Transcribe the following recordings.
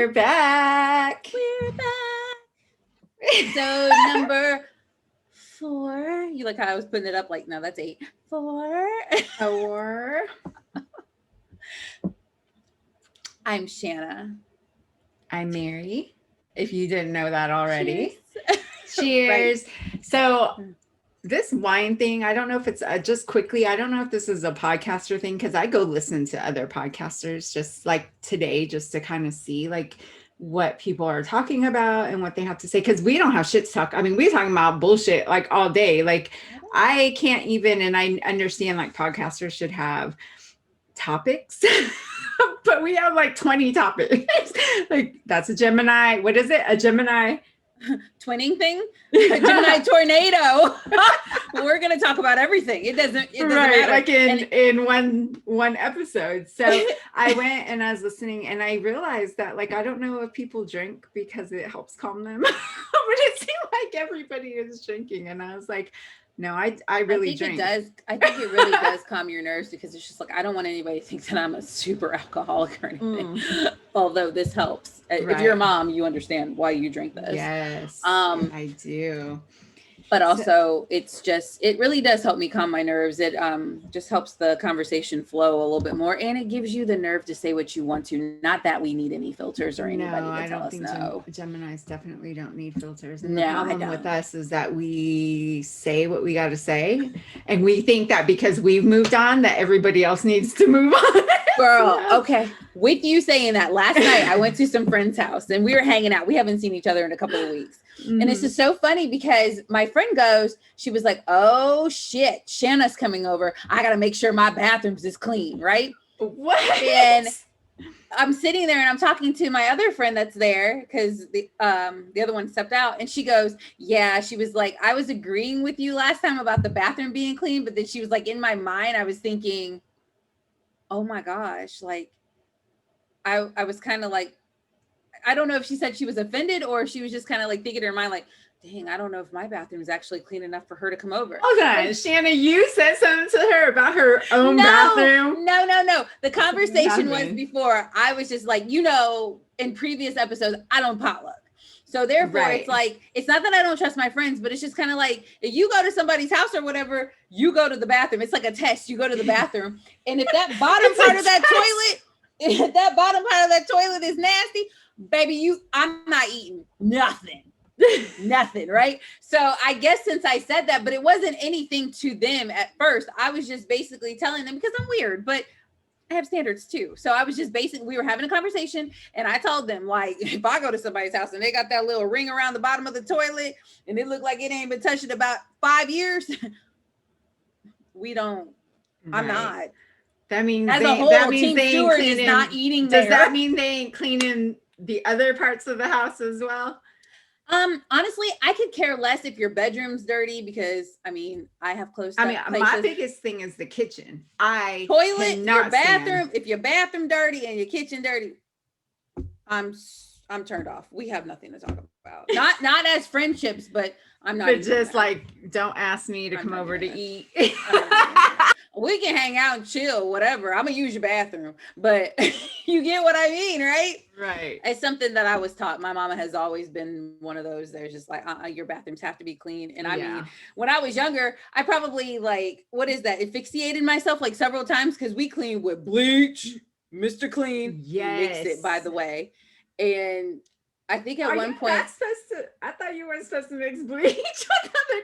We're back. We're back. So number 4. You like how I was putting it up like, no, that's 8. 4. I'm Shanna. I'm Mary. If you didn't know that already. Cheers. Cheers. So this wine thing, I don't know if it's just quickly, I don't know if this is a podcaster thing, because I go listen to other podcasters just like today, just to kind of see like what people are talking about and what they have to say, because we don't have shit to talk. I mean, we're talking about bullshit like all day. Like I can't even, and I understand like podcasters should have topics, but we have like 20 topics. Like that's a Gemini. What is it? A Gemini twinning thing? A Gemini tornado. We're going to talk about everything. It doesn't matter. Like in one episode. So I went and I was listening and I realized that like, I don't know if people drink because it helps calm them, but it seemed like everybody is drinking. And I was like, no, I really drink. It does. I think it really does calm your nerves, because it's just like, I don't want anybody to think that I'm a super alcoholic or anything. Although this helps. Right. If you're a mom, you understand why you drink this. Yes, I do. But also it really does help me calm my nerves. It just helps the conversation flow a little bit more, and it gives you the nerve to say what you want to. Not that we need any filters or anybody to tell us no. Geminis definitely don't need filters. And the problem with us is that we say what we got to say, and we think that because we've moved on that everybody else needs to move on. Girl, okay. With you saying that, last night I went to some friend's house and we were hanging out. We haven't seen each other in a couple of weeks. Mm-hmm. And it's just so funny because my friend she was like, oh shit, Shanna's coming over. I got to make sure my bathroom's is clean, right? What? And I'm sitting there and I'm talking to my other friend that's there because the other one stepped out, and she goes, yeah, she was like, I was agreeing with you last time about the bathroom being clean, but then she was like, in my mind, I was thinking, oh my gosh, like I was kind of like, I don't know if she said she was offended or she was just kind of like thinking in her mind, like, dang, I don't know if my bathroom is actually clean enough for her to come over. Okay, like, Shanna, you said something to her about her own bathroom. No. The conversation was before. I was just like, in previous episodes, I don't potluck. So therefore, It's like, it's not that I don't trust my friends, but it's just kind of like, if you go to somebody's house or whatever, you go to the bathroom. It's like a test. You go to the bathroom. And if that bottom part of that toilet is nasty, baby, I'm not eating nothing. Nothing, right? So I guess since I said that, but it wasn't anything to them at first. I was just basically telling them, because I'm weird, but I have standards too. So I was just we were having a conversation and I told them, like, if I go to somebody's house and they got that little ring around the bottom of the toilet and it looked like it ain't been touched in about 5 years, we don't, right. I'm not. That means as a whole, Team Stewart is not eating there. Does that mean they ain't cleaning the other parts of the house as well? Honestly, I could care less if your bedroom's dirty, because I mean, I have closed up places. My biggest thing is the kitchen. Toilet, your bathroom. If your bathroom dirty and your kitchen dirty, I'm turned off. We have nothing to talk about. Not as friendships, but I'm not. But just like, don't ask me to come over to eat. We can hang out and chill, whatever. I'm gonna use your bathroom, but you get what I mean, right? Right. It's something that I was taught. My mama has always been one of those. There's just like, your bathrooms have to be clean. And I mean, when I was younger, I probably like, what is that? Asphyxiated myself like several times because we cleaned with bleach, Mr. Clean. Yes. Mix it, by the way. And I think at one point, I thought you weren't supposed to mix bleach.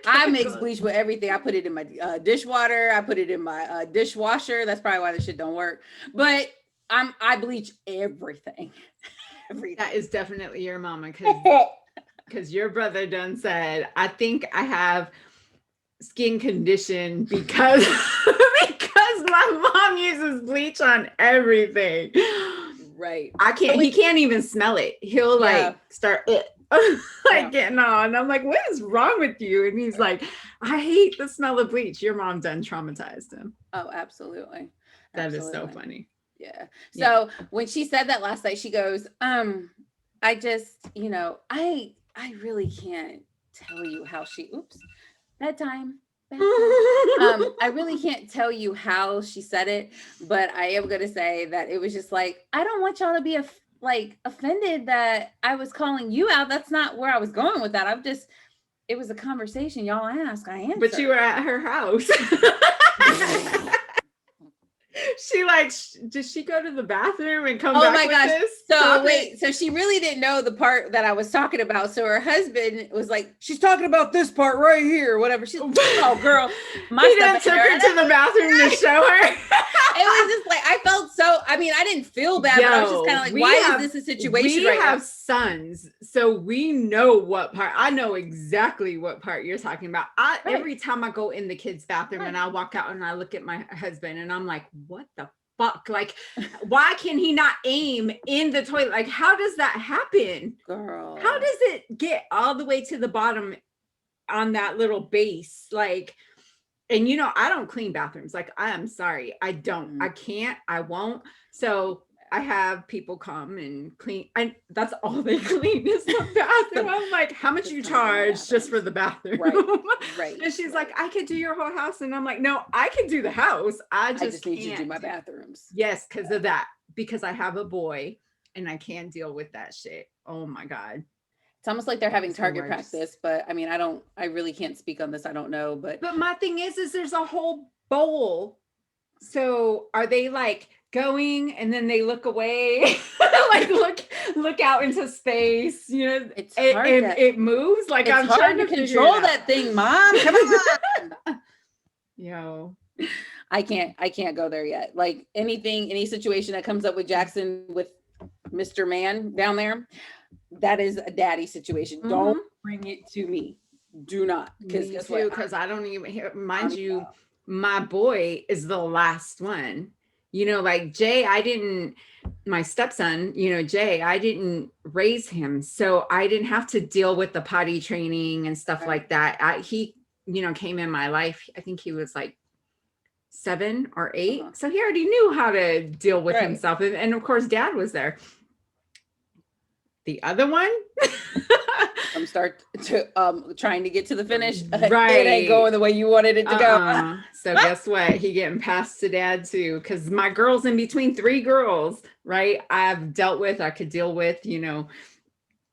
I mix bleach with everything. I put it in my dishwater. I put it in my dishwasher. That's probably why this shit don't work. But I bleach everything. That is definitely your mama, because your brother done said, I think I have skin condition because my mom uses bleach on everything. Right. He can't even smell it. He'll start getting on. I'm like, what is wrong with you? And he's like, I hate the smell of bleach. Your mom done traumatized him. Oh, absolutely. That is so funny. Yeah. So when she said that last night, she goes, I just, I really can't tell you how bedtime. I really can't tell you how she said it, but I am going to say that it was just like, I don't want y'all to be like offended that I was calling you out. That's not where I was going with that. It was a conversation y'all asked. I answered. But you were at her house. She like, did she go to the bathroom and come back with this? So wait, so she really didn't know the part that I was talking about. So her husband was like, she's talking about this part right here, or whatever. She's oh girl, he done took her to the bathroom to show her. It was just like, I felt so, I mean, I didn't feel bad, but I was just kind of like, why is this a situation right now? We have sons, so we know what part. I know exactly what part you're talking about. Every time I go in the kids' bathroom and I walk out and I look at my husband and I'm like, what the fuck? Like, why can he not aim in the toilet? Like, how does that happen? Girl. How does it get all the way to the bottom on that little base? Like, and you know, I don't clean bathrooms. Like, I am sorry. I don't. I can't. I won't. So I have people come and clean. And that's all they clean is the bathroom. I'm like, how much you charge just for the bathroom? Right. And she's like, I could do your whole house. And I'm like, no, I can do the house. I just need you to do my bathrooms. Yes, because of that. Because I have a boy and I can't deal with that shit. Oh my God. It's almost like they're having target practice, but I mean, I really can't speak on this. I don't know, but my thing is there's a whole bowl. So are they like going and then they look away, like look out into space? You know, it's hard it moves. Like, I'm trying to control that thing, Mom. Come on. Yo, I can't go there yet. Like any situation that comes up with Jackson with Mr. Man down there, that is a daddy situation. Don't bring it to me. Do not. Because I don't even hear, mind you, my boy is the last one. You know, like Jay, my stepson, you know, Jay, I didn't raise him. So I didn't have to deal with the potty training and stuff like that. He, you know, came in my life. I think he was like 7 or 8. So he already knew how to deal with himself. And of course, Dad was there. The other one, I'm trying to get to the finish. Right. It ain't going the way you wanted it to go. So guess what? He getting passed to Dad too. Cause my girl's in between 3 girls, right? I could deal with, you know,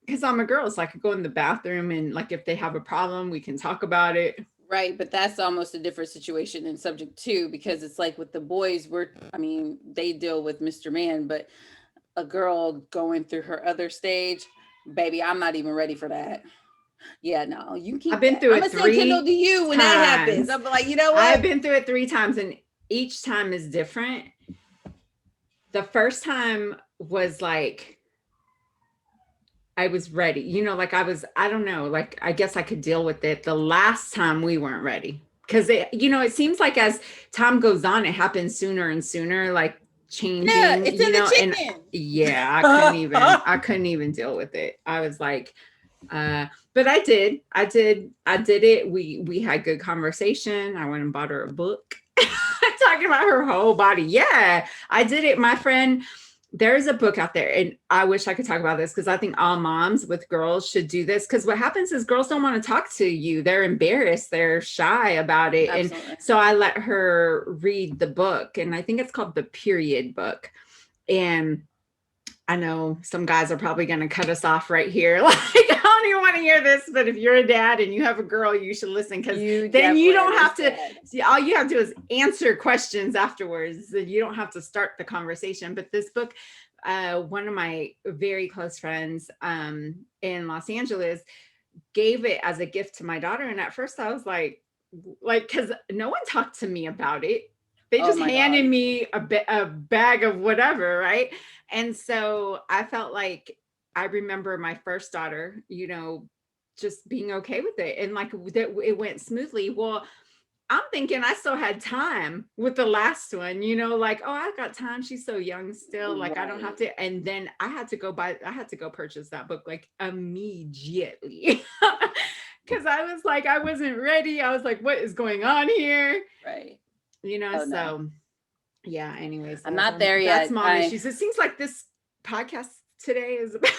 cause I'm a girl. So I could go in the bathroom and like, if they have a problem, we can talk about it. Right. But that's almost a different situation and subject too, because it's like with the boys, they deal with Mr. Man, but a girl going through her other stage, baby, I'm not even ready for that. Yeah, no, you keep. I've been through it 3 times. Kindle to you when that happens. I'm like, you know what? I've been through it 3 times, and each time is different. The first time was like, I was ready. You know, like I don't know, like I guess I could deal with it. The last time we weren't ready because it seems like as time goes on, it happens sooner and sooner. Like. Changing, it's in the chicken. And yeah, I couldn't even deal with it. I was like, but I did it. We had good conversation. I went and bought her a book talking about her whole body. Yeah, I did it. My friend, there's a book out there, and I wish I could talk about this because I think all moms with girls should do this, because what happens is girls don't want to talk to you. They're embarrassed. They're shy about it. Absolutely. And so I let her read the book, and I think it's called The Period Book. And I know some guys are probably going to cut us off right here. Like, I don't even want to hear this, but if you're a dad and you have a girl, you should listen, because then you don't have to see, all you have to do is answer questions afterwards. You don't have to start the conversation. But this book, one of my very close friends in Los Angeles gave it as a gift to my daughter. And at first I was like, because no one talked to me about it. They just handed me a bag of whatever, right? And so I felt like, I remember my first daughter, you know, just being okay with it. And like it went smoothly. Well, I'm thinking I still had time with the last one, you know, like, oh, I got time. She's so young still. Like, I don't have to. And then I had to go purchase that book like immediately. Because I was like, I wasn't ready. I was like, what is going on here? Right. You know, yeah, anyways. I'm not there yet. That's mom issues. It seems like this podcast today is about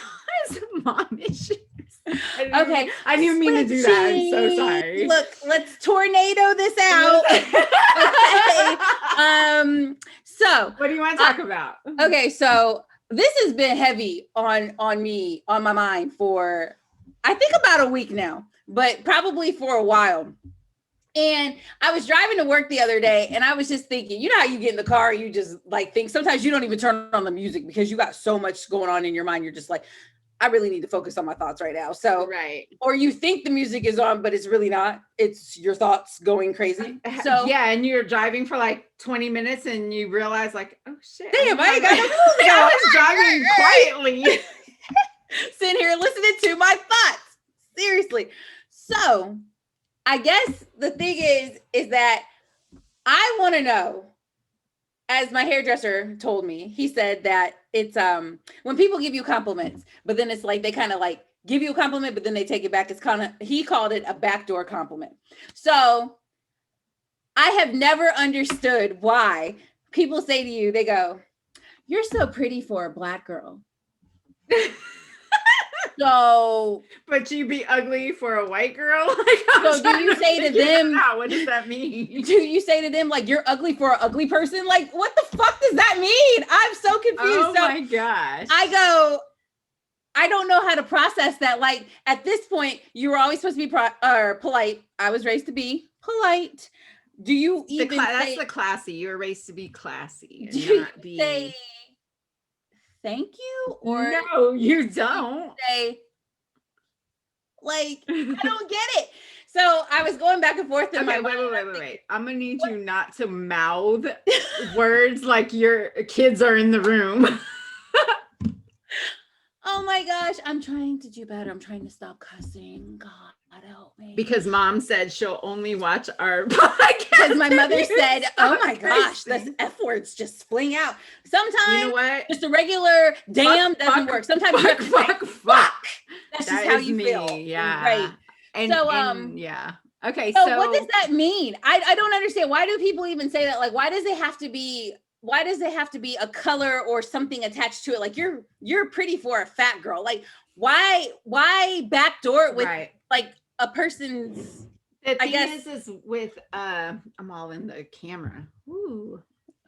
mom issues. I didn't even mean to do that. I'm so sorry. Look, let's tornado this out. Okay. So what do you want to talk about? Okay, so this has been heavy on me, on my mind for, I think, about a week now, but probably for a while. And I was driving to work the other day and I was just thinking, you know how you get in the car, you just like think, sometimes you don't even turn on the music because you got so much going on in your mind. You're just like, I really need to focus on my thoughts right now. So, right. Or you think the music is on, but it's really not. It's your thoughts going crazy. So yeah, and you're driving for like 20 minutes and you realize like, oh shit. Damn, I ain't got no music. I was driving quietly. Sitting here listening to my thoughts. Seriously. So I guess the thing is that I want to know, as my hairdresser told me, he said that it's when people give you compliments, but then it's like they kind of like give you a compliment, but then they take it back. It's kind of, he called it a backdoor compliment. So I have never understood why people say to you, they go, "You're so pretty for a Black girl." So, but you be ugly for a white girl? Like, so do you say to them, what does that mean? Do you say to them, like, you're ugly for an ugly person? Like, what the fuck does that mean? I'm so confused. Oh so my gosh. I don't know how to process that. Like, at this point, you were always supposed to be polite. I was raised to be polite. Do you even that's the classy. You were raised to be classy. Do you say thank you? Or no, you don't. Say, like, I don't get it. So I was going back and forth in my mind. Wait. I'm gonna need you not to mouth words like your kids are in the room. Oh my gosh, I'm trying to do better. I'm trying to stop cussing. God help me. Because mom said she'll only watch our podcast. Because my mother said, oh my gosh, this F words just fling out. Sometimes, you know what? Just a regular damn doesn't work. Sometimes you have to say, fuck. That's just how you feel. Yeah. Right. And, so, yeah. Okay. So what does that mean? I don't understand. Why do people even say that? Like, why does it have to be a color or something attached to it? Like, you're pretty for a fat girl. Like, why backdoor it with like a person's, the thing is with I'm all in the camera. Ooh.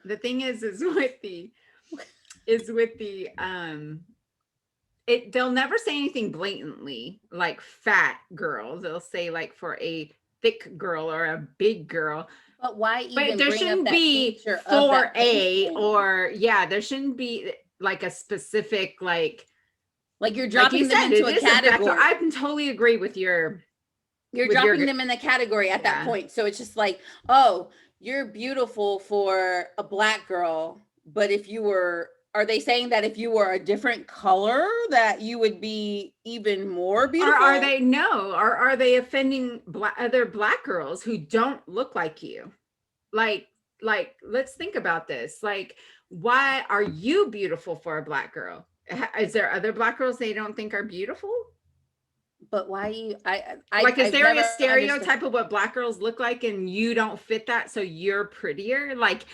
The thing is with the they'll never say anything blatantly like fat girl. They'll say like for a thick girl or a big girl. But why even? But there shouldn't be for a or there shouldn't be like a specific like you're dropping them into a category. I totally agree with you're dropping them in the category at that point. So it's just like, oh, you're beautiful for a Black girl, but are they saying that if you were a different color that you would be even more beautiful? Or are they offending other Black girls who don't look like you? Like, let's think about this. Like, why are you beautiful for a Black girl? Is there other Black girls they don't think are beautiful? But why is there a stereotype of what Black girls look like and you don't fit that, so you're prettier? Like,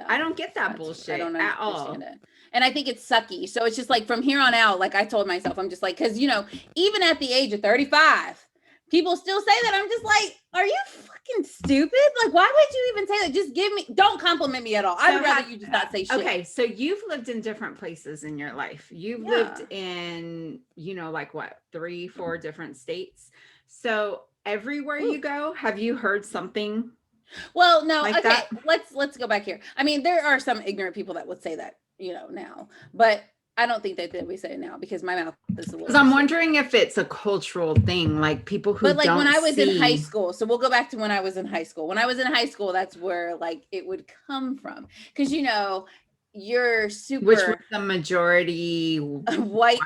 I don't get that bullshit at all. It. And I think it's sucky. So it's just like from here on out, like I told myself, I'm just like, because, even at the age of 35, people still say that. I'm just like, are you fucking stupid? Like, why would you even say that? Just don't compliment me at all. I would rather you just not say shit. Okay, so you've lived in different places in your life. You've lived in, like what, 3-4 different states. So everywhere you go, have you heard something? Well, no. Like okay, that? let's go back here. I mean, there are some ignorant people that would say that, now, but I don't think that we say it now because my mouth is a little. Because I'm wondering if it's a cultural thing, like people who. But like when I was in high school, so we'll go back to when I was in high school. When I was in high school, that's where like it would come from, because you're super. Which was the majority white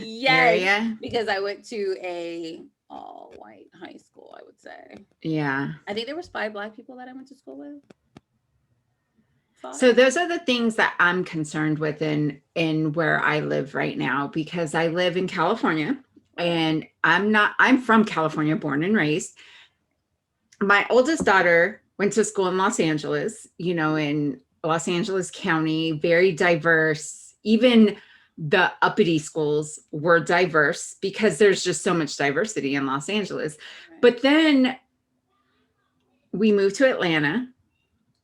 area. Because I went to a all white high school, I would say. Yeah. I think there was 5 Black people that I went to school with. 5. So those are the things that I'm concerned with in where I live right now, because I live in California and I'm from California, born and raised. My oldest daughter went to school in Los Angeles, in Los Angeles County, very diverse. Even the uppity schools were diverse because there's just so much diversity in Los Angeles. Right. But then we moved to Atlanta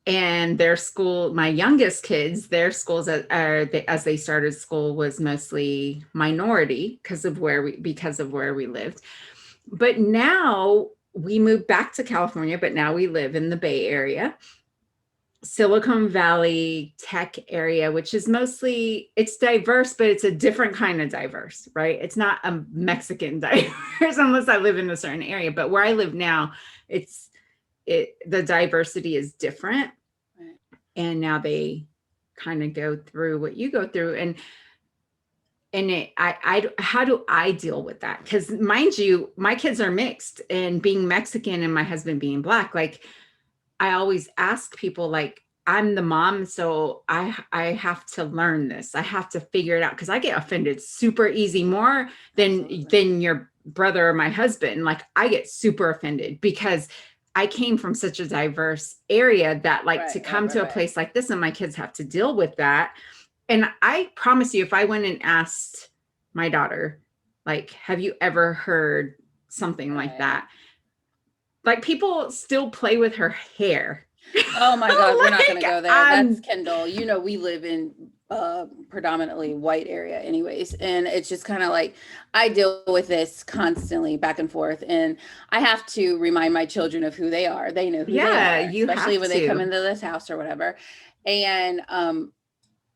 and their school, my youngest kids, their schools as they started school was mostly minority because of where we lived. But now we moved back to California, but now we live in the Bay Area, Silicon Valley tech area, which is mostly, it's diverse, but it's a different kind of diverse, right? It's not a Mexican diverse unless I live in a certain area. But where I live now, the diversity is different. Right. And now they kind of go through what you go through. And how do I deal with that? Because mind you, my kids are mixed, and being Mexican and my husband being Black, like I always ask people, like, I'm the mom, so I have to learn this. I have to figure it out because I get offended super easy, more than your brother or my husband. Like I get super offended because I came from such a diverse area that like to come to a place like this and my kids have to deal with that. And I promise you, if I went and asked my daughter, like, have you ever heard something like that? Like people still play with her hair. Oh my God, we're not going to go there. That's Kendall. You know, we live in predominantly white area anyways. And it's just kind of like, I deal with this constantly back and forth. And I have to remind my children of who they are. They know who they are, especially when they come into this house or whatever. And,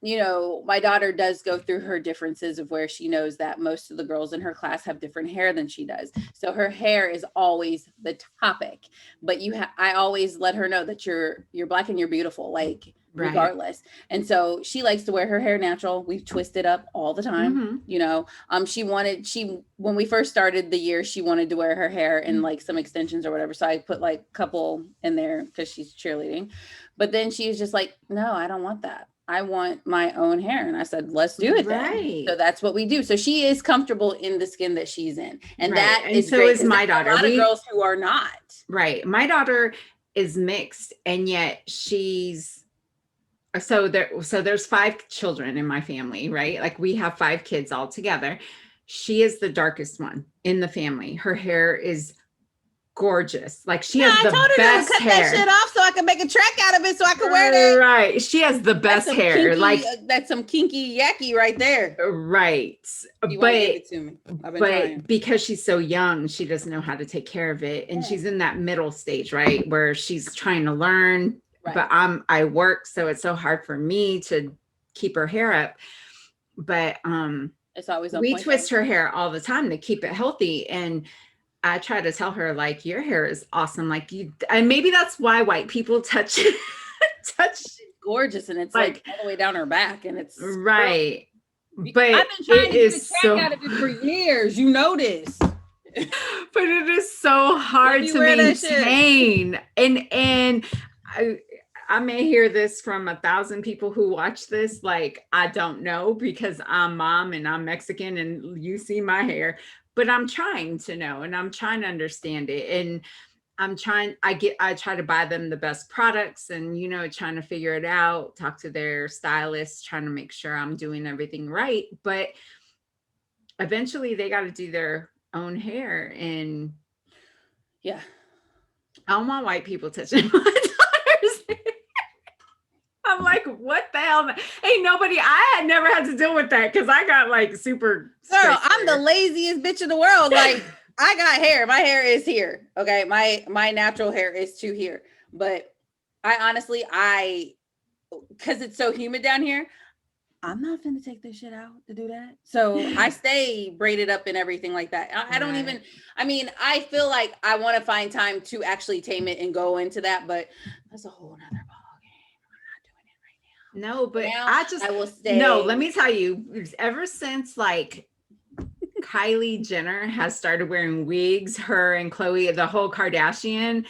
you know, my daughter does go through her differences of where she knows that most of the girls in her class have different hair than she does. So her hair is always the topic, but I always let her know that you're Black and you're beautiful, like regardless. And so she likes to wear her hair natural. We twist it up all the time. You know, when we first started the year, she wanted to wear her hair in like some extensions or whatever. So I put like a couple in there because she's cheerleading, but then she's just like, no, I don't want that. I want my own hair. And I said, let's do it then. So that's what we do. So she is comfortable in the skin that she's in. And that is so great, is my daughter. A lot of girls who are not. Right. My daughter is mixed, and yet so there's 5 children in my family, right? Like we have 5 kids all together. She is the darkest one in the family. Her hair is gorgeous. Like she has the best hair. That shit off so I can make a track out of it so I can wear it. Right. She has the best hair. Kinky, like that's some kinky yucky right there. Right. But give it to me. I've been trying. Because she's so young, she doesn't know how to take care of it. And she's in that middle stage, right? Where she's trying to learn, but I work. So it's so hard for me to keep her hair up. But it's always we twist her hair all the time to keep it healthy. And I try to tell her, like, your hair is awesome. Like and maybe that's why white people touch gorgeous. And it's like all the way down her back. And it's right. But I've been trying to get a track out of it for years. You know this. But it is so hard to maintain. And I may hear this from 1,000 people who watch this. Like, I don't know because I'm mom and I'm Mexican and you see my hair. But I'm trying to know and I'm trying to understand it. And I try to buy them the best products and, you know, trying to figure it out, talk to their stylist, trying to make sure I'm doing everything right. But eventually they got to do their own hair. And yeah, I don't want white people touching my daughter's hair. I'm like, what the hell? Ain't nobody, I had never had to deal with that because I got like super. Girl, I'm the laziest bitch in the world. Like, I got hair. My hair is here. Okay. My natural hair is to here. But I honestly, because it's so humid down here, I'm not finna take this shit out to do that. So I stay braided up and everything like that. I don't even, I mean, I feel like I want to find time to actually tame it and go into that, but that's a whole nother No, but now, I will stay. No, let me tell you, ever since like Kylie Jenner has started wearing wigs, her and Khloe, the whole Kardashian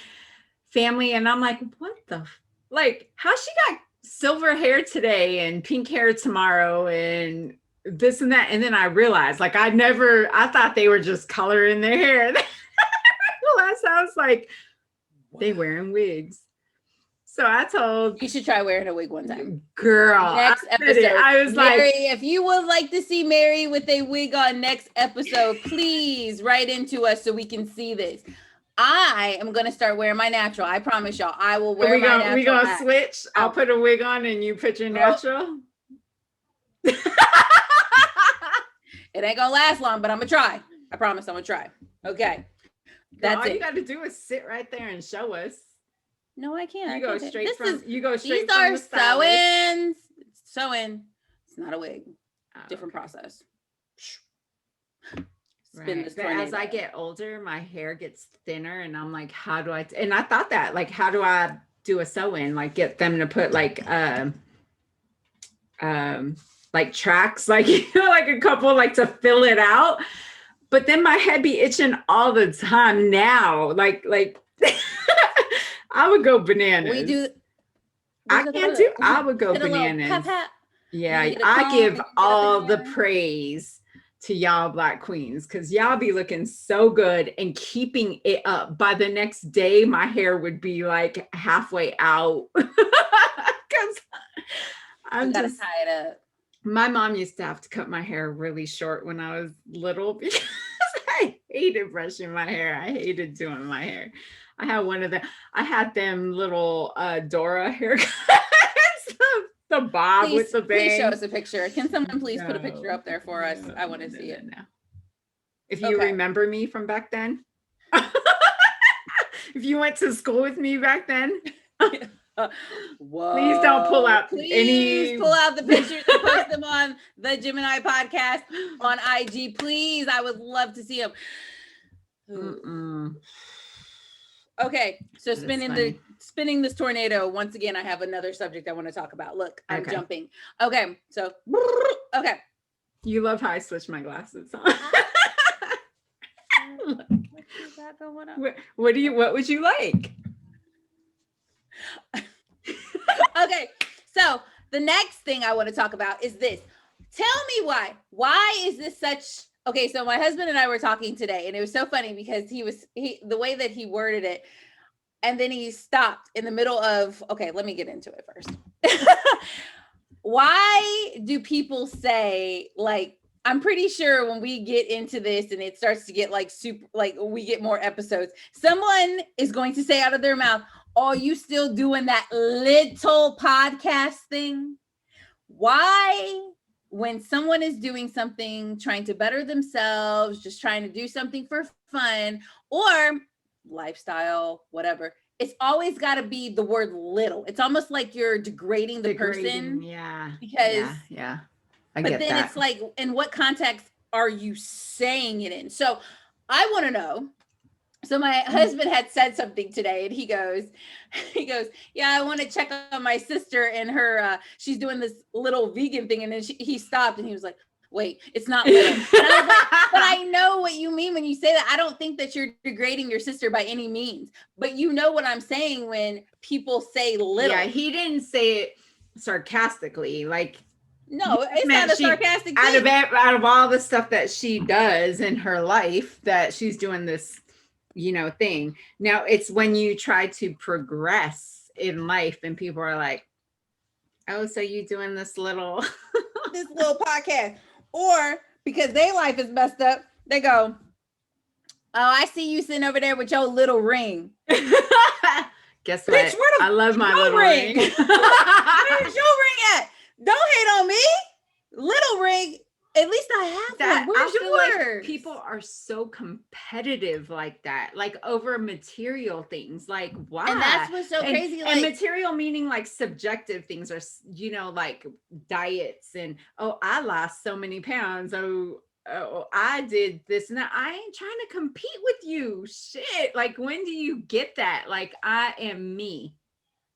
family. And I'm like, what the, like, how she got silver hair today and pink hair tomorrow and this and that. And then I realized, like, I thought they were just coloring their hair. Last I was like, they wearing wigs. So I told you should try wearing a wig one time. Girl, next episode. I was Mary, like, if you would like to see Mary with a wig on next episode, please write into us so we can see this. I am gonna start wearing my natural. I promise y'all, I will wear my natural. We gonna switch. I'll put a wig on and you put your natural. It ain't gonna last long, but I'm gonna try. I promise I'm gonna try. Okay. That's all it. You gotta do is sit right there and show us. No, I can't. You go straight from These are sew-ins. Sew-in. It's not a wig. Different process. Spin this tornado. As I get older, my hair gets thinner, and I'm like, how do I? And I thought that, like, how do I do a sew-in? Like, get them to put like tracks, like, you know, like a couple, like, to fill it out. But then my head be itching all the time now. Like I would go bananas. I would go bananas. Yeah, I give all the praise to y'all Black queens, because y'all be looking so good and keeping it up. By the next day, my hair would be like halfway out. Because I'm gotta tie it up. My mom used to have to cut my hair really short when I was little because I hated brushing my hair. I hated doing my hair. I had them little Dora haircuts. The bob with the bangs. Please show us a picture. Can someone please put a picture up there for us? I want to see it now. If you remember me from back then. If you went to school with me back then. Whoa. Please don't pull out pull out the pictures and post them on the Gemini Podcast on IG. Please. I would love to see them. Okay, so spinning this tornado. Once again, I have another subject I want to talk about. Look, I'm jumping. Okay, so okay. You love how I switch my glasses on. What would you like? Okay, so the next thing I want to talk about is this. Tell me why. Why is this such? Okay, so my husband and I were talking today, and it was so funny because the way that he worded it, and then he stopped in the middle of, okay, let me get into it first. Why do people say, like, I'm pretty sure when we get into this and it starts to get like super, like we get more episodes, someone is going to say out of their mouth, "Oh, you still doing that little podcast thing?" Why? When someone is doing something, trying to better themselves, just trying to do something for fun or lifestyle, whatever, it's always got to be the word little. It's almost like you're degrading the person. Yeah. Because yeah. But then it's like, in what context are you saying it in? So I want to know. So my husband had said something today, and he goes, yeah, I want to check on my sister and her, she's doing this little vegan thing. And then he stopped and he was like, wait, it's not little. And I was like, but I know what you mean when you say that. I don't think that you're degrading your sister by any means, but you know what I'm saying when people say little. Yeah, he didn't say it sarcastically. Like, no, it's not a sarcastic thing. Out of all the stuff that she does in her life, that she's doing this, thing. Now it's when you try to progress in life and people are like, oh, so you doing this little podcast, or because their life is messed up, they go, oh, I see you sitting over there with your little ring. Guess what? Bitch, I love my little ring. Where's your ring at? Don't hate on me. Little ring. At least I have that. Where's yours? Like people are so competitive like that, like over material things. Like, why? And that's what's so crazy. And material meaning like subjective things are, like diets and, oh, I lost so many pounds. Oh, I did this and that. I ain't trying to compete with you. Shit. Like, when do you get that? Like, I am me.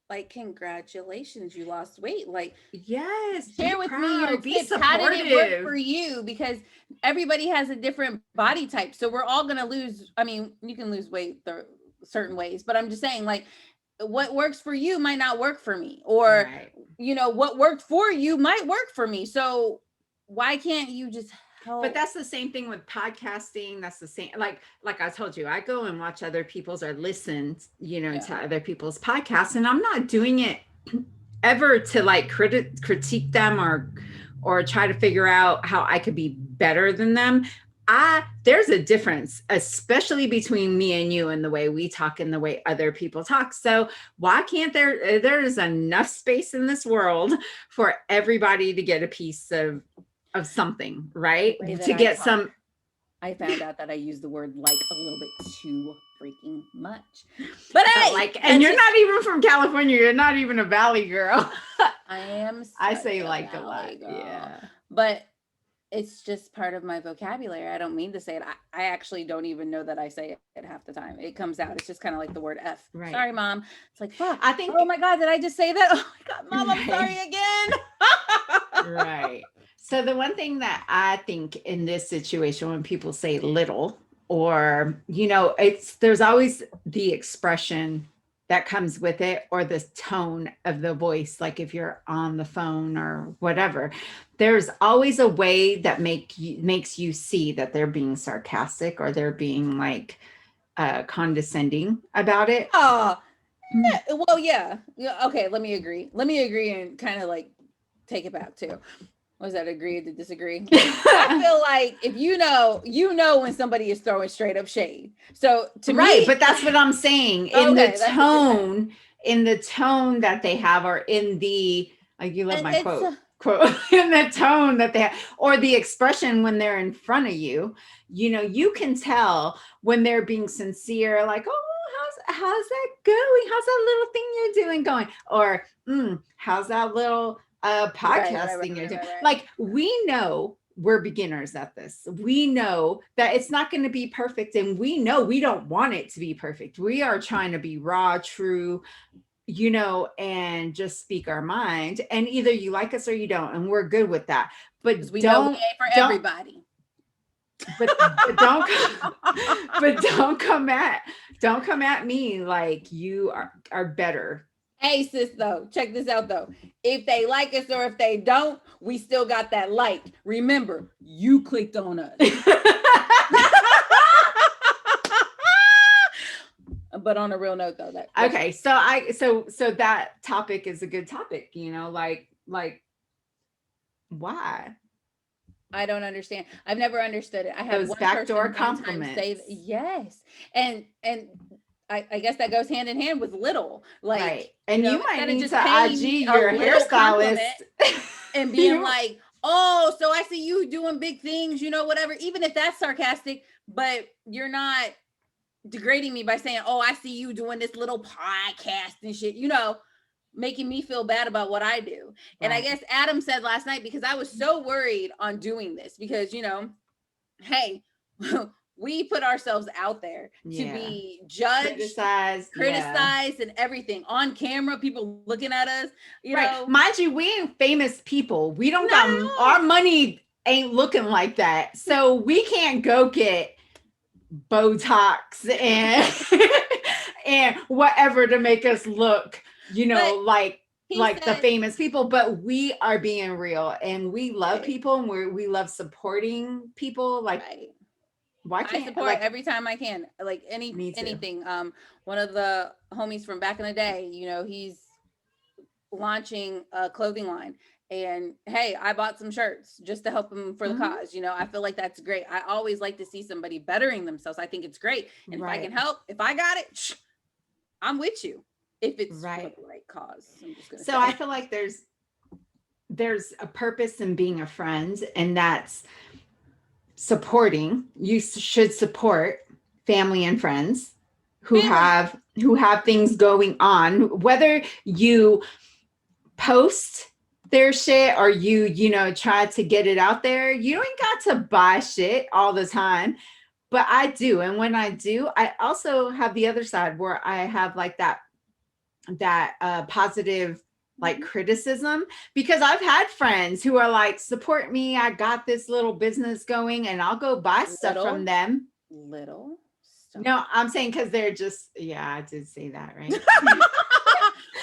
Like, congratulations, you lost weight. Like, yes, share with me your tips. How did it work for you? Because everybody has a different body type. So we're all going to lose. I mean, you can lose weight certain ways, but I'm just saying, like, what works for you might not work for me, or, what worked for you might work for me. So why can't you just help? But that's the same thing with podcasting. That's the same, like I told you, I go and watch other people's or listen, to other people's podcasts, and I'm not doing it ever to like critique them or try to figure out how I could be better than them. there's a difference, especially between me and you and the way we talk and the way other people talk. So why can't there's enough space in this world for everybody to get a piece of something, right? To get some. I found out that I use the word like a little bit too freaking much. But hey, like, and you're not even from California. You're not even a Valley girl. I am. I say like a lot. Girl. Yeah. But it's just part of my vocabulary. I don't mean to say it. I actually don't even know that I say it half the time. It comes out. It's just kind of like the word F. Right. Sorry, Mom. It's like, fuck. I think, oh my God, did I just say that? Oh my God, Mom, I'm sorry again. Right. So the one thing that I think in this situation, when people say little, or, there's always the expression that comes with it, or the tone of the voice. Like if you're on the phone or whatever, there's always a way that makes you see that they're being sarcastic or they're being like condescending about it. Oh, well, yeah. Okay, let me agree and kind of like take it back too. Was that agree to disagree? I feel like if you know when somebody is throwing straight up shade. So to me, but that's what I'm saying. In the tone that they have, or in the, like, you love my quote in the tone that they have, or the expression when they're in front of you, you can tell when they're being sincere, like, oh, how's that going? How's that little thing you're doing going? Or how's that little podcasting you're doing? Like, we know we're beginners at this. We know that it's not going to be perfect, and we know we don't want it to be perfect. We are trying to be raw, true, and just speak our mind, and either you like us or you don't, and we're good with that. But we know we ain't for everybody. But don't come at me like you are better. Hey, sis, though, check this out, though. If they like us or if they don't, we still got that like. Remember, you clicked on us. But on a real note, though, okay. So that topic is a good topic. Like why? I don't understand. I've never understood it. I have those backdoor compliments. Yes, and I guess that goes hand in hand with little, like, right. And you might need to IG your hairstylist and being like, oh, so I see you doing big things, whatever, even if that's sarcastic, but you're not degrading me by saying, oh, I see you doing this little podcast and shit, making me feel bad about what I do. Right. And I guess Adam said last night, because I was so worried on doing this, because, hey, we put ourselves out there to be judged, criticized, and everything on camera, people looking at us, right. Mind you, we ain't famous people. We don't got our money ain't looking like that. So we can't go get Botox and whatever to make us look, like the famous people, but we are being real, and we love people, and we love supporting people. Like, right. Why can't I support every time I can, like anything. One of the homies from back in the day, he's launching a clothing line, and hey, I bought some shirts just to help him for the cause. I feel like that's great. I always like to see somebody bettering themselves. I think it's great, and if I can help, if I got it, I'm with you. If it's for the right cause. So I feel like there's a purpose in being a friend, and that's supporting. You should support family and friends who have things going on, whether you post their shit or you try to get it out there. You ain't got to buy shit all the time, but I do. And when I do, I also have the other side where I have like that positive like criticism, because I've had friends who are like, support me, I got this little business going, and I'll go buy stuff from them. Little stuff. No, I'm saying because they're just, I did say that, right?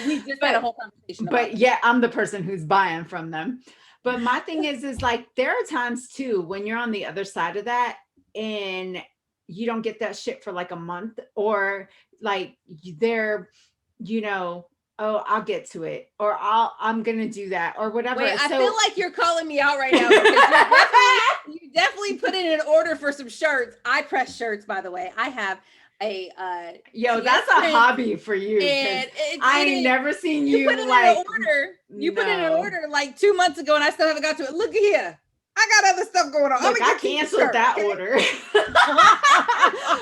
We just had a whole conversation about but yeah, I'm the person who's buying from them. But my thing is like, there are times too when you're on the other side of that and you don't get that shit for like a month, or like they're, oh, I'll get to it, or I'm gonna do that, or whatever. Wait, I feel like you're calling me out right now, because you're definitely you definitely put in an order for some shirts. I press shirts, by the way. I have a yo, that's a hobby for you. And I ain't never seen you put it like in an order. You put in an order like 2 months ago, and I still haven't got to it. Look at here. I got other stuff going on. Look, I canceled that order.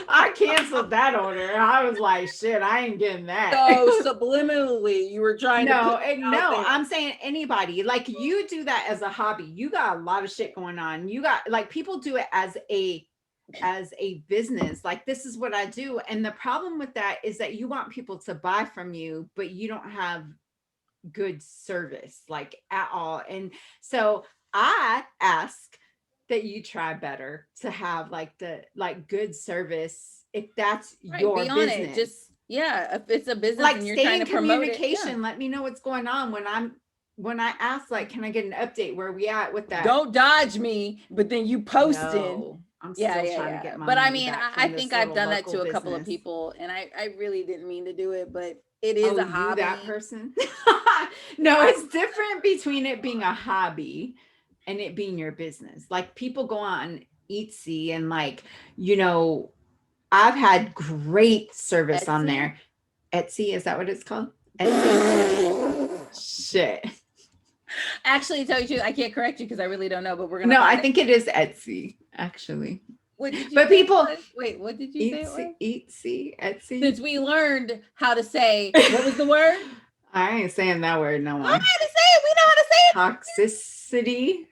I canceled that order. I was like, shit, I ain't getting that. So subliminally, you were trying to no, I'm saying anybody, like you do that as a hobby. You got a lot of shit going on. You got like people do it as a business. Like, this is what I do. And the problem with that is that you want people to buy from you, but you don't have good service like at all. And so I ask that you try better to have like the good service if that's your be on business. It. Just if it's a business like and you're stay trying in to promote communication. it, let me know what's going on when I ask, like, can I get an update where we at with that? Don't dodge me, but then you posting. No, I'm still trying to get my but I money mean, back I from think this I've done that little to a couple of people, and I really didn't mean to do it, but it is a hobby. That person? No, it's different between it being a hobby and it being your business. Like, people go on Etsy and like, I've had great service Etsy? on there. Etsy, is that what it's called? Etsy. Shit. Actually, to tell you the truth, I can't correct you because I really don't know, but we're gonna. No, I think it is Etsy, actually. What did you but people wait, what did you say it was? Etsy. Since we learned how to say, what was the word? I ain't saying that word no more. I know how to say it. We know how to say it. Toxicity.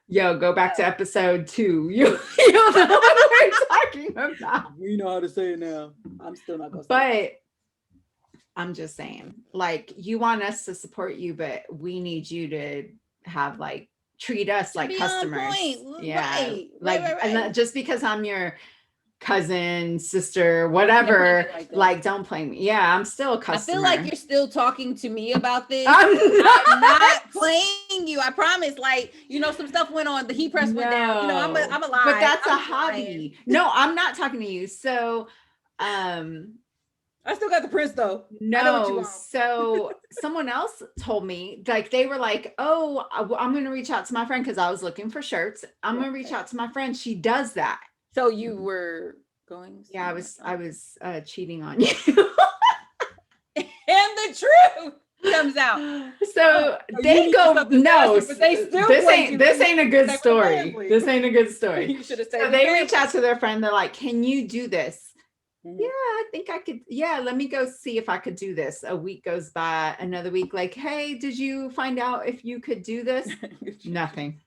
Yo, go back to episode 2. You don't know what we're talking about. We know how to say it now. I'm still not gonna say it. But I'm just saying, like, you want us to support you, but we need you to have like treat us like customers. Yeah. Right. Just because I'm your cousin, sister, whatever, like don't play me. Yeah, I'm still a customer. I feel like you're still talking to me about this. I'm not playing you. I promise. Like, some stuff went on. The heat press went down. I'm a lie. But that's a hobby. No, I'm not talking to you. So I still got the prints though. No, so someone else told me, like, they were like, oh, I'm going to reach out to my friend because I was looking for shirts. I'm going to reach out to my friend. She does that. So you were going? Yeah, I was cheating on you. And the truth comes out. So they go, no, but they still this ain't a good story. This ain't a good story. You should have said. So they reach out to their friend. They're like, can you do this? Yeah, I think I could. Yeah, let me go see if I could do this. A week goes by, another week, like, hey, did you find out if you could do this? Nothing.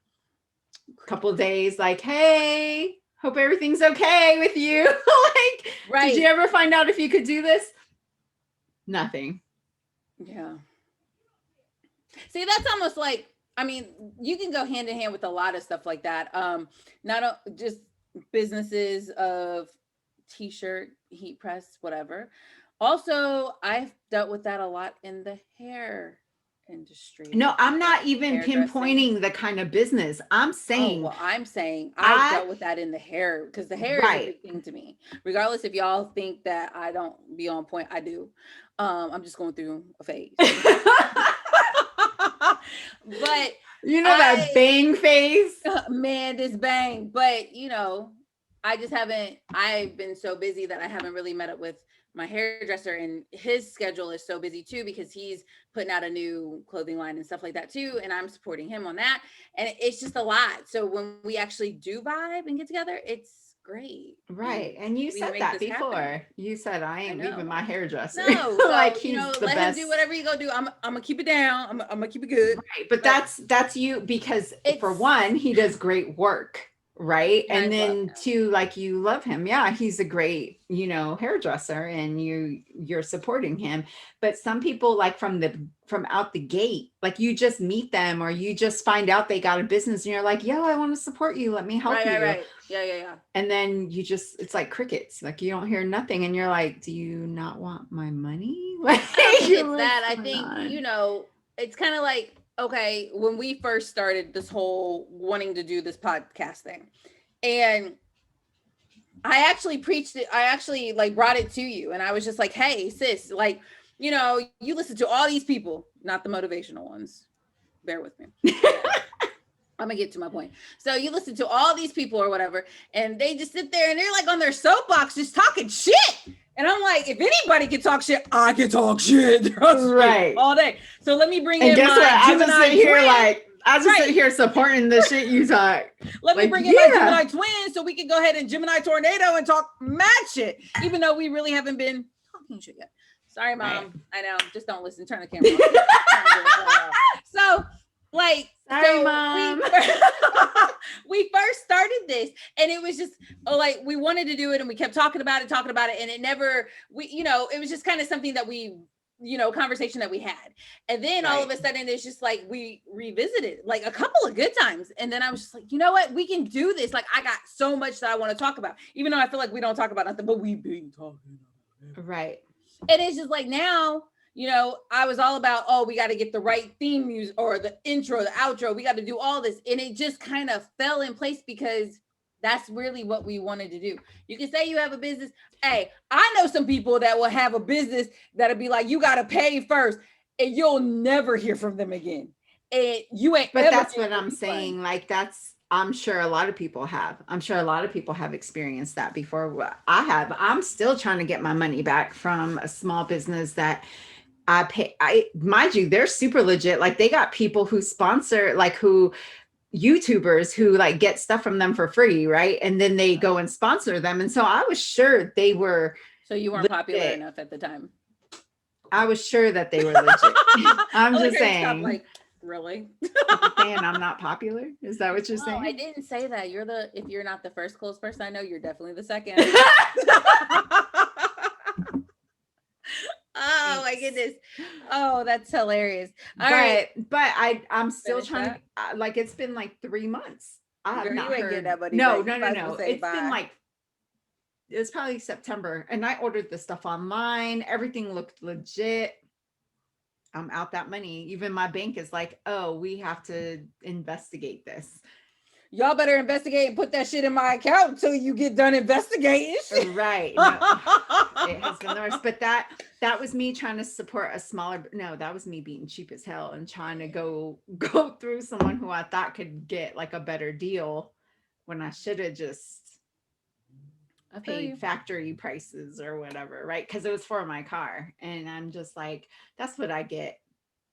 Couple of days, like, hey, hope everything's okay with you. Like, did you ever find out if you could do this? Nothing. Yeah. See, that's almost like, I mean, you can go hand in hand with a lot of stuff like that. Not just businesses of t-shirt, heat press, whatever. Also, I've dealt with that a lot in the hair industry. No, I'm not even pinpointing the kind of business. I'm saying, I've dealt with that in the hair because the hair is a big thing to me. Regardless if y'all think that I don't be on point, I do. I'm just going through a phase. But that bang phase, man, this bang. But I've been so busy that I haven't really met up with my hairdresser, and his schedule is so busy too because he's putting out a new clothing line and stuff like that too, and I'm supporting him on that, and it's just a lot. So when we actually do vibe and get together, it's great, right? And you said that before. Happen. You said I ain't leaving my hairdresser. No, so, like he's the let best. him do whatever you go do. I'm gonna keep it down. I'm gonna keep it good. Right, but that's you because for one, he does great work. Right. And then two, like, you love him. Yeah, he's a great, hairdresser, and you're supporting him. But some people, like, from out the gate, like, you just meet them or you just find out they got a business and you're like, yo, I want to support you. Let me help you. Right. Yeah. And then it's like crickets. Like, you don't hear nothing and you're like, do you not want my money? Like, it's that. I think, it's kind of like, okay, when we first started this whole wanting to do this podcast thing, and I actually preached it, I actually brought it to you, and I was just like, hey, sis, you listen to all these people, not the motivational ones. Bear with me. I'm gonna get to my point. So you listen to all these people or whatever, and they just sit there and they're like on their soapbox just talking shit. And I'm like, if anybody can talk shit, I can talk shit. Right. All day. So let me bring and in guess my what? I just Gemini sit here twin. like I just sit here supporting the shit you talk. Let me Like, bring in my Gemini twin so we can go ahead and Gemini tornado and talk mad shit, even though we really haven't been talking shit yet. Sorry, Mom. Right. I know. Just don't listen. Turn the camera off. So, like, Sorry, Mom. We first started this, and it was just like we wanted to do it, and we kept talking about it, and it never. It was just kind of something that we. Conversation that we had. And then all of a sudden it's just like we revisited like a couple of good times. And then I was just like, you know what? We can do this. Like I got so much that I want to talk about, even though I feel like we don't talk about nothing, but we've been talking about it. Right. And it's just like now, I was all about, we got to get the right theme music or the intro, the outro. We got to do all this. And it just kind of fell in place because that's really what we wanted to do. You can say you have a business. Hey, I know some people that will have a business that'll be like, you got to pay first and you'll never hear from them again. And you ain't. But that's what I'm saying. Like I'm sure a lot of people have. I'm sure a lot of people have experienced that before. I have. I'm still trying to get my money back from a small business that I pay. Mind you, they're super legit. Like they got people who sponsor, YouTubers who like get stuff from them for free, right? And then they go and sponsor them. And so I was sure they were. So you weren't popular enough at the time. I was sure that they were legit. I'm just saying. Like, really? saying I'm not popular? Is that what you're saying? I didn't say that. If you're not the first close person I know, you're definitely the second. Oh my goodness. Oh, that's hilarious. All right. But I'm still trying to like it's been like 3 months. I have not heard that money. No. It's been like it's probably September and I ordered the stuff online. Everything looked legit. I'm out that money. Even my bank is like, oh, we have to investigate this. Y'all better investigate and put that shit in my account until you get done investigating. Right. No, it has been the worst. But that was me trying to support a smaller. No, that was me being cheap as hell and trying to go through someone who I thought could get like a better deal when I should have just paid factory prices or whatever, right? Because it was for my car. And I'm just like, that's what I get.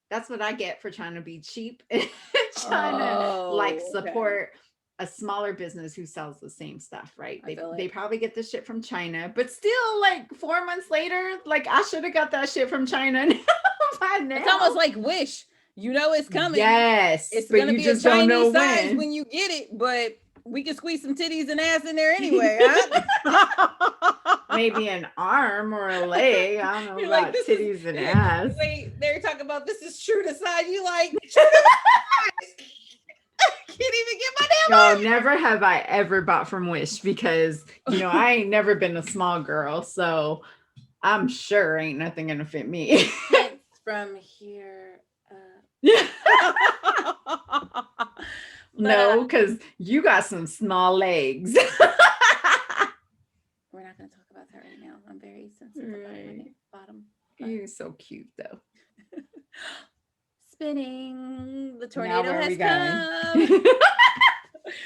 That's what I get for trying to be cheap and trying to support a smaller business who sells the same stuff, right? They probably get the shit from China, but still like 4 months later, like I should have got that shit from China by now. It's almost like Wish. It's coming. Yes. It's going to be a Chinese size when you get it, but we can squeeze some titties and ass in there anyway. Huh? Maybe an arm or a leg. I don't know about titties and ass. Wait, they're talking about this is true to size. You like true to size. Can't even get my damn. No, never have I ever bought from Wish because I ain't never been a small girl, so I'm sure ain't nothing gonna fit me. It's from here. No, because you got some small legs. We're not gonna talk about that right now. I'm very sensitive about my bottom. You're so cute though. Spinning. The tornado has come.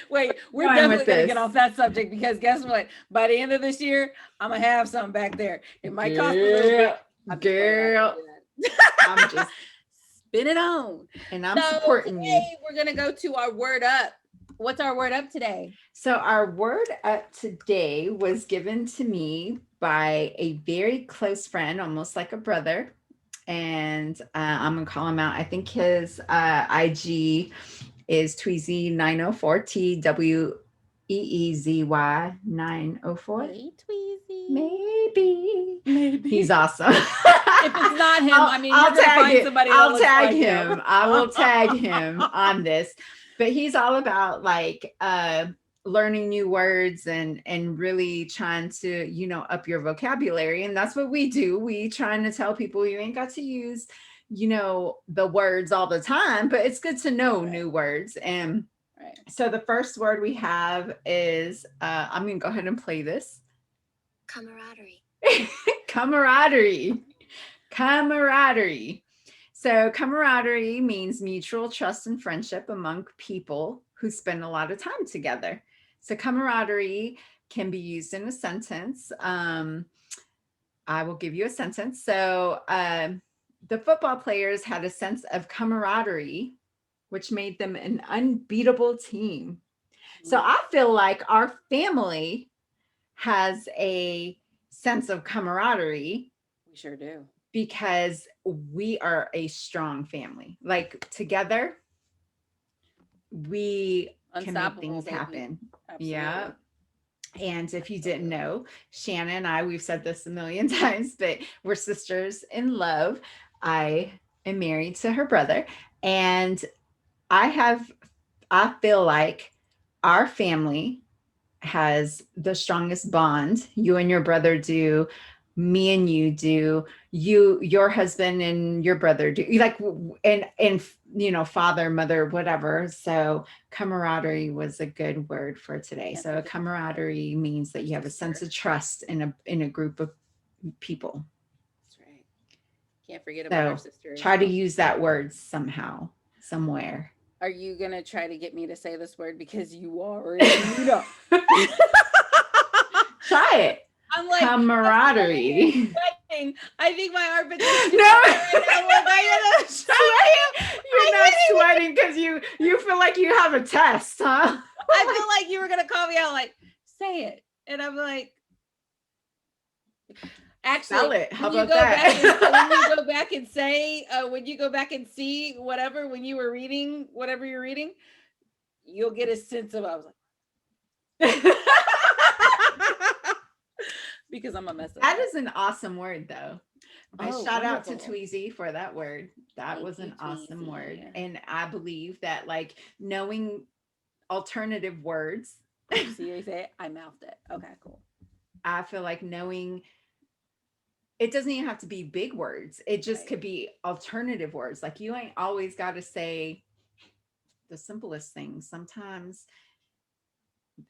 Wait, we're definitely going to get off that subject because guess what? By the end of this year, I'm going to have something back there. It might cost a little bit. Girl. I'm just spin it on. And I'm supporting today, you. We're going to go to our word up. What's our word up today? So our word up today was given to me by a very close friend, almost like a brother. And I'm gonna call him out. I think his IG is Tweezy 904 TWEEZY 904. Hey, Tweezy. Maybe he's awesome. If it's not him, I'll tag somebody. I'll tag him. I will tag him on this. But he's all about like learning new words and really trying to, up your vocabulary. And that's what we do. We trying to tell people you ain't got to use, the words all the time, but it's good to know new words. And so the first word we have is, I'm going to go ahead and play this. Camaraderie. Camaraderie. So camaraderie means mutual trust and friendship among people who spend a lot of time together. So camaraderie can be used in a sentence. I will give you a sentence. So the football players had a sense of camaraderie, which made them an unbeatable team. So I feel like our family has a sense of camaraderie. We sure do. Because we are a strong family. Like together, we can make things happen. Yeah. And if you didn't know, Shannon and I, we've said this a million times, but we're sisters in love. I am married to her brother, and I feel like our family has the strongest bond. You and your brother do, me and you do, your husband and your brother do, like, and father, mother, whatever. So camaraderie was a good word for today. So camaraderie means that you have a sense of trust in a group of people. That's right. Can't forget about our sister. Try to use that word somehow, somewhere. Are you gonna try to get me to say this word because you already know? Try it. I'm like camaraderie. I think my armpits. No, you're not sweating because you feel like you have a test, huh? I feel like you were gonna call me out, like, say it, and I'm like, actually, how about that? When you go back and say, when you go back and see whatever, when you were reading whatever you're reading, you'll get a sense of. I was like. Because I'm a mess up. That is an awesome word, though. Shout out to wonderful. Tweezy for that word. That was an awesome word. And I believe that, like, knowing alternative words. See what you say? I mouthed it. Okay, cool. I feel like knowing, it doesn't even have to be big words. It just could be alternative words. Like, you ain't always got to say the simplest things. Sometimes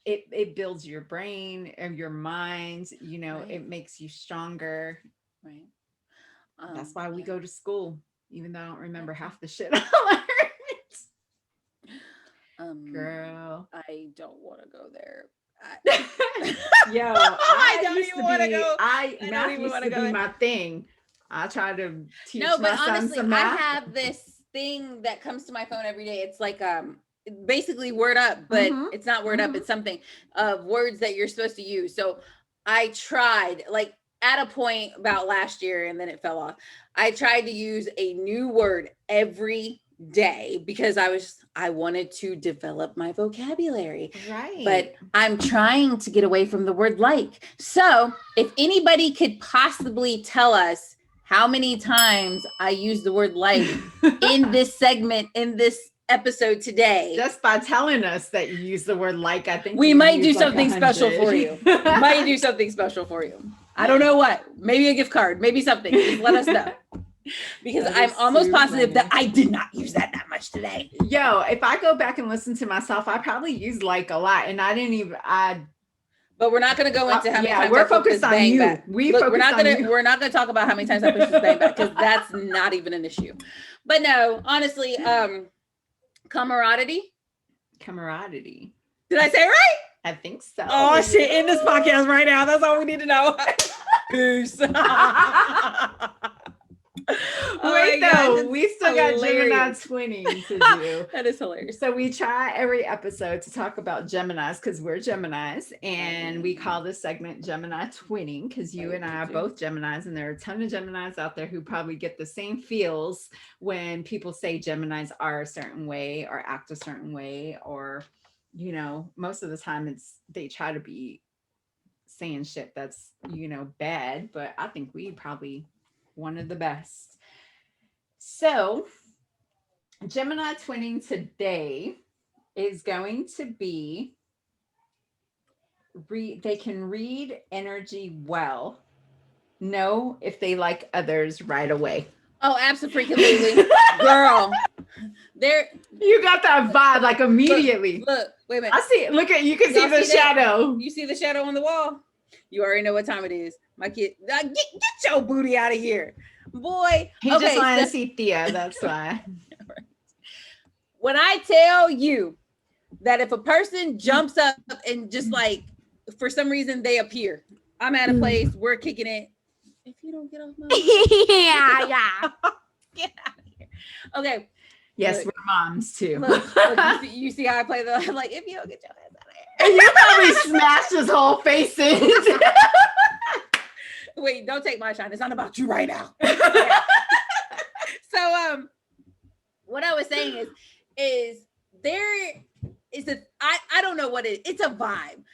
it builds your brain and your mind, it makes you stronger. Right. That's why we go to school, even though I don't remember half the shit I learned. Girl, I don't want to go there. I don't even want to go. Math used to be my thing. I try to teach my son some math. I have this thing that comes to my phone every day. It's like basically word up, but it's not word up. It's something of words that you're supposed to use. So I tried, like, at a point about last year, and then it fell off. I tried to use a new word every day because I wanted to develop my vocabulary. Right. But I'm trying to get away from the word like. So if anybody could possibly tell us how many times I use the word like in this segment, in this episode today, just by telling us that you use the word like, I think we might do something special for you. Might do something special for you. I don't know what. Maybe a gift card, maybe something. Just let us know. Because I'm almost positive that I did not use that much today. Yo, if I go back and listen to myself, I probably use like a lot, and I didn't even. But we're not going to go into how many times we're focused on you. Back. We're not going to talk about how many times I push this bang back, because that's not even an issue. But no, honestly, camaraderie. Did I say it right? I think so. Oh shit! In this podcast right now. That's all we need to know. Peace. Wait, though, we still got Gemini Twinning to do. That is hilarious. So we try every episode to talk about Geminis because we're Geminis, and we call this segment Gemini Twinning because you and I are both Geminis, and there are a ton of Geminis out there who probably get the same feels when people say Geminis are a certain way or act a certain way, or, you know, most of the time they try to be saying shit that's, you know, bad, but I think we probably one of the best. So Gemini Twinning today is going to be they can read energy well, know if they like others right away. Oh, absolutely. Girl, there you got that vibe like immediately. Look, wait a minute. I see. Look at you can see the shadow. You see the shadow on the wall? You already know what time it is. My kid, get your booty out of here, boy. He just wanted to see Thea. That's why. When I tell you that if a person jumps up and just like, for some reason they appear, I'm at a place, we're kicking it. If you don't get off my Yeah. get out of here. Okay. Yes, Look. we're moms too. Look, you see how I play the, like, if you don't get your ass out of here. And you probably smashed his whole face in. Wait, don't take my shine. It's not about you right now. So, what I was saying is there is I don't know what it's a vibe.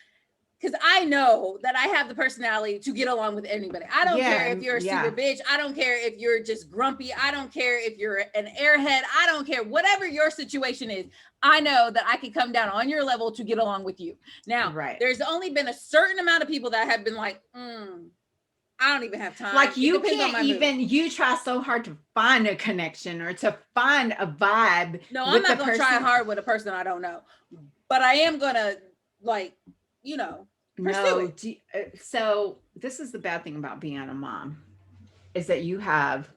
Because I know that I have the personality to get along with anybody. I don't care if you're a super bitch. I don't care if you're just grumpy. I don't care if you're an airhead. I don't care. Whatever your situation is, I know that I can come down on your level to get along with you. Now, there's only been a certain amount of people that have been like, I don't even have time. Like you can't even, you try so hard to find a connection or to find a vibe. No, I'm not going to try hard with a person I don't know. But I am going to, like, you know, no. So this is the bad thing about being a mom is that you have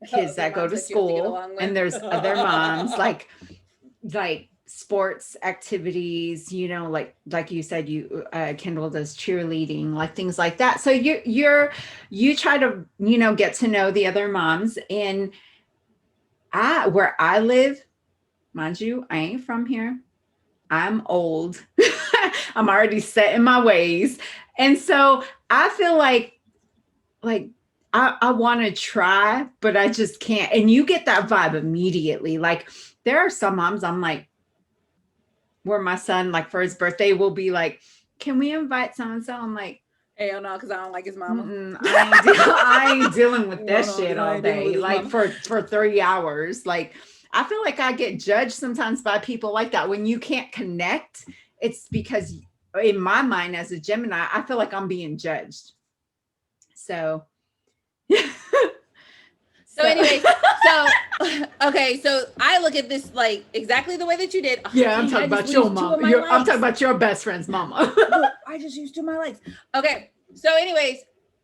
kids that go to school and there's other moms like sports activities, you know, like you said, you Kendall does cheerleading, like things like that. So you try to, you know, get to know the other moms. And where I live, mind you, I ain't from here. I'm old. I'm already set in my ways. And so I feel like I want to try, but I just can't. And you get that vibe immediately. Like there are some moms I'm like, where my son, like for his birthday, will be like, can we invite so-and-so? I'm like, hell no, because I don't like his mama. I ain't dealing with that shit all day. Like for 3 hours. Like I feel like I get judged sometimes by people like that. When you can't connect, it's because in my mind as a Gemini, I feel like I'm being judged. So anyway, okay, so I look at this like exactly the way that you did. Yeah, I'm talking about your mom. I'm talking about your best friend's mama. Look, I just used 2 of my legs. Okay, so anyways,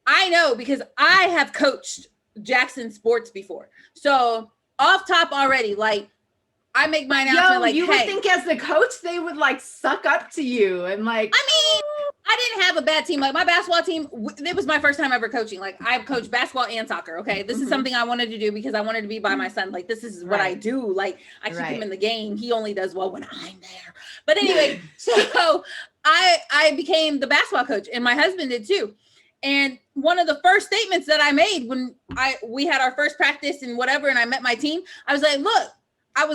I know because I have coached Jackson sports before. So off top already, like I make my announcement like, you would think as the coach, they would like suck up to you and like, I mean, I didn't have a bad team. Like my basketball team, it was my first time ever coaching. Like I've coached basketball and soccer. Okay. This is something I wanted to do because I wanted to be by my son. Like this is what I do. Like I keep him in the game. He only does well when I'm there. But anyway, so I became the basketball coach and my husband did too. And one of the first statements that I made when we had our first practice and whatever, and I met my team, I was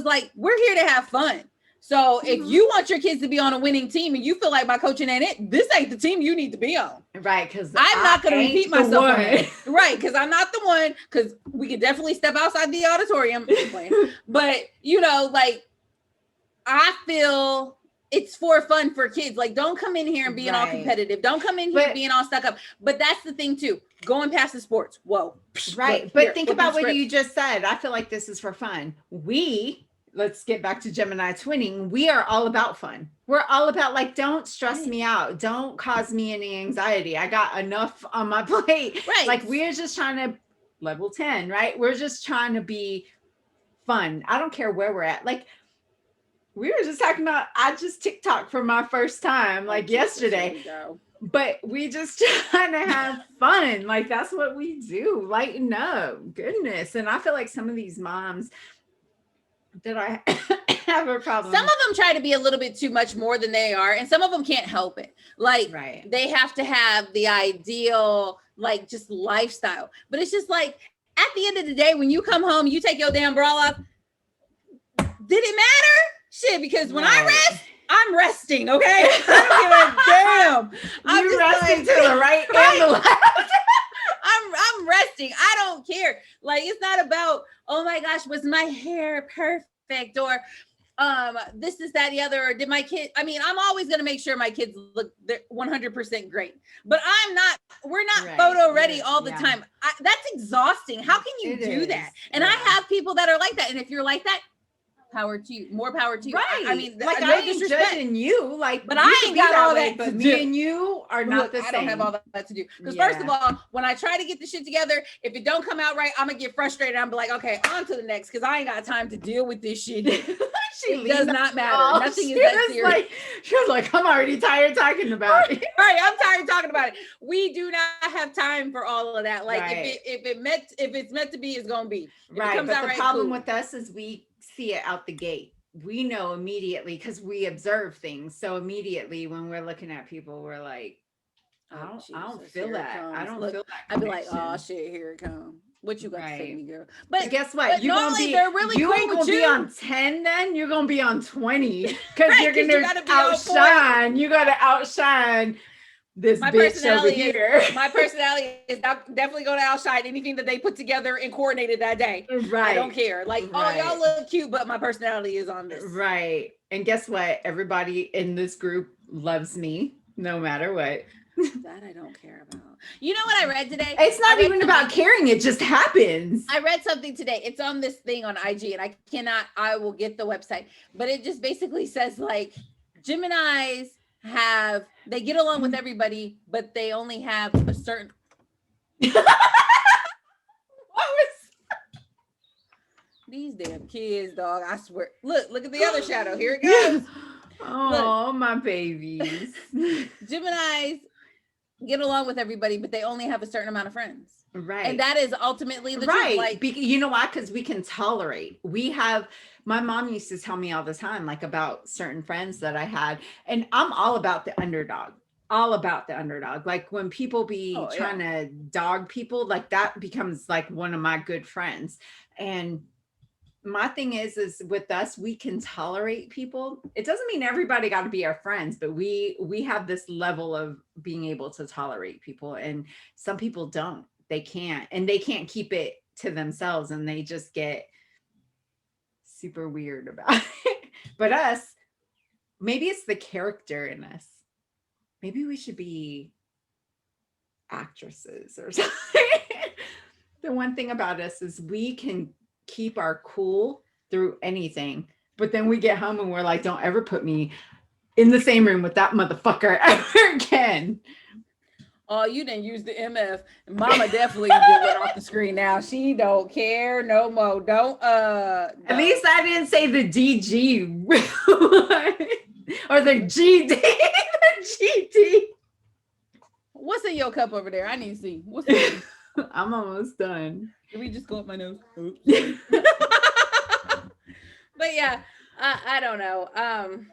like, we're here to have fun. So if you want your kids to be on a winning team and you feel like my coaching ain't it, this ain't the team you need to be on. Right. Because I'm not going to repeat myself. Right. Because I'm not the one, because we could definitely step outside the auditorium. But, you know, like, I feel it's for fun for kids. Like, don't come in here and being all competitive. Don't come in here being all stuck up. But that's the thing, too. Going past the sports. Whoa. Right. But think about what you just said. I feel like this is for fun. Let's get back to Gemini Twinning. We are all about fun. We're all about like, don't stress me out. Don't cause me any anxiety. I got enough on my plate. Right. Like we're just trying to level 10, right? We're just trying to be fun. I don't care where we're at. Like we were just talking about, I just TikTok for my first time, like yesterday, but we just trying to have fun. Like that's what we do. Lighten up. Goodness. And I feel like some of these moms that I have a problem. Some of them try to be a little bit too much more than they are, and some of them can't help it. Like they have to have the ideal, like just lifestyle. But it's just like at the end of the day, when you come home, you take your damn bra off. Did it matter? Shit, because when I rest, I'm resting. Okay, I don't give a damn. I'm resting like, to the right and the left. I'm resting. I don't care. Like it's not about, oh my gosh, was my hair perfect or this is that the other, or did my kid, I mean, I'm always going to make sure my kids look 100% great, but we're not photo ready all the time. That's exhausting. How can you do that? And I have people that are like that. And if you're like that, power to you. More power to you. Right. I mean, like no I ain't disrespect. judging you. Like, But you I can ain't be got all way, that but to me do. and you are not Look, the same. I don't have all that to do. Because first of all, when I try to get the shit together, if it don't come out right, I'm gonna get frustrated. I'm be like, okay, on to the next, because I ain't got time to deal with this shit. It does not matter. Nothing is that serious. Like, she was like, I'm already tired talking about it. Right, I'm tired of talking about it. We do not have time for all of that. Like, Right. if it's meant to be, it's gonna be. If it Right. comes But out the right, problem cool. with us is we see it out the gate. We know immediately because we observe things. So immediately when we're looking at people, we're like, I don't Jesus, feel here it that. I comes. don't Look, feel that. I'd be like, connection. oh shit, here it comes. What you got to say to Right. me, girl? But guess what? You're gonna be, they're really you cool ain't with gonna be you. on 10 then. You're gonna be on 20 because Right, you're 'cause you gonna gotta be on outshine. You gotta outshine this My bitch over personality here. My personality is definitely going to outshine anything that they put together and coordinated that day. Right. I don't care. Like, Right. oh, y'all look cute, but my personality is on this. Right. And guess what? Everybody in this group loves me no matter what. That I don't care about. You know what I read today? It's not even something. about caring. It just happens. I read something today. It's on this thing on IG, and I will get the website, but it just basically says like Geminis they get along with everybody, but they only have a certain. What was These damn kids, dog. I swear. Look at the other shadow. Here it goes. Oh, my babies. Geminis get along with everybody, but they only have a certain amount of friends. Right. And that is ultimately the right. truth. Like, you know why? Because we can tolerate. My mom used to tell me all the time, like about certain friends that I had. And I'm all about the underdog. All about the underdog. Like when people be trying to dog people, like that becomes like one of my good friends. And my thing is with us, we can tolerate people. It doesn't mean everybody got to be our friends, but we have this level of being able to tolerate people. And some people don't. They can't, and they can't keep it to themselves, and they just get super weird about it. But us, maybe it's the character in us. Maybe we should be actresses or something. The one thing about us is we can keep our cool through anything, but then we get home and we're like, don't ever put me in the same room with that motherfucker ever again. Oh, you didn't use the MF. Mama definitely get off the screen now. She don't care no more. Don't. At least I didn't say the DG or the GD. The GD. What's in your cup over there? I need to see. What's in I'm almost done. Did we just go up my nose? Oops. But yeah, I don't know.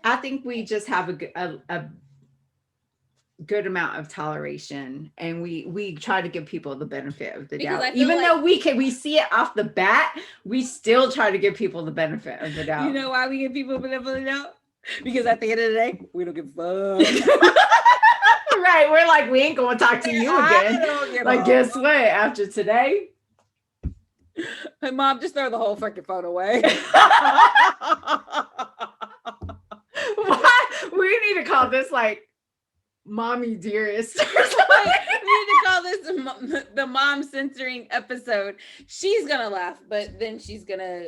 I think we just have a good amount of toleration, and we try to give people the benefit of the doubt. Even though we see it off the bat, we still try to give people the benefit of the doubt. You know why we give people the benefit of the doubt? Because at the end of the day, we don't give a fuck. Right, we're like, we ain't gonna talk to you again. Like, guess what? After today, hey, Mom, just throw the whole fucking phone away. What? We need to call this like Mommy Dearest. We need to call this the mom censoring episode. She's gonna laugh, but then she's gonna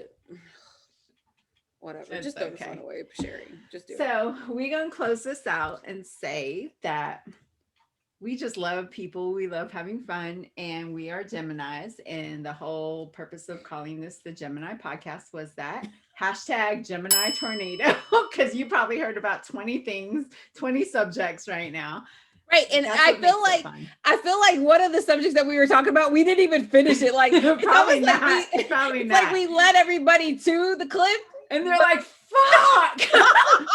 whatever. It's just throw okay. the phone away, Sherry. Just do it. So we're gonna close this out and say that we just love people. We love having fun, and we are Geminis. And the whole purpose of calling this the Gemini Podcast was that hashtag Gemini Tornado, because you probably heard about 20 things, 20 subjects right now. Right, and I feel like one of the subjects that we were talking about, we didn't even finish it. Like probably not. Like we led everybody to the clip, and they're like, "Fuck,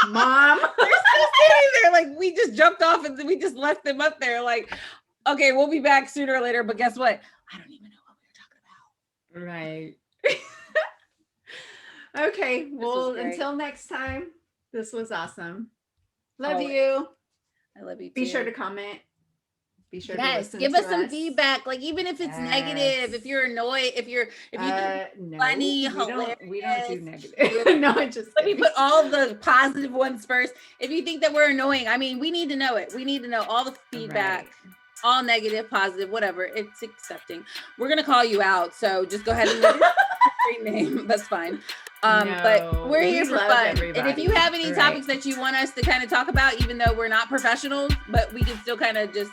Mom." They're still sitting there, like we just jumped off and we just left them up there. Like, okay, we'll be back sooner or later. But guess what? I don't even know what we were talking about. Right. Okay. Well, until next time, this was awesome. Love you. I love you too. Be sure to comment. Be sure to listen give to us some feedback. Like even if it's negative, if you're annoyed, if you no, funny, hilarious. We don't do negative. No, I just let me put all the positive ones first. If you think that we're annoying, I mean, we need to know it. We need to know all the feedback. all negative, positive, whatever. It's accepting. We're gonna call you out, so just go ahead and use your screen name. That's fine. But we're here for fun. Everybody. And if you have any topics that you want us to kind of talk about, even though we're not professionals, but we can still kind of just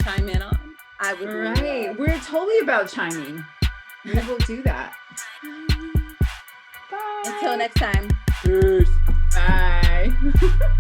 chime in on, I would. Right. We're totally about chiming. We will do that. Bye. Until next time. Peace. Bye.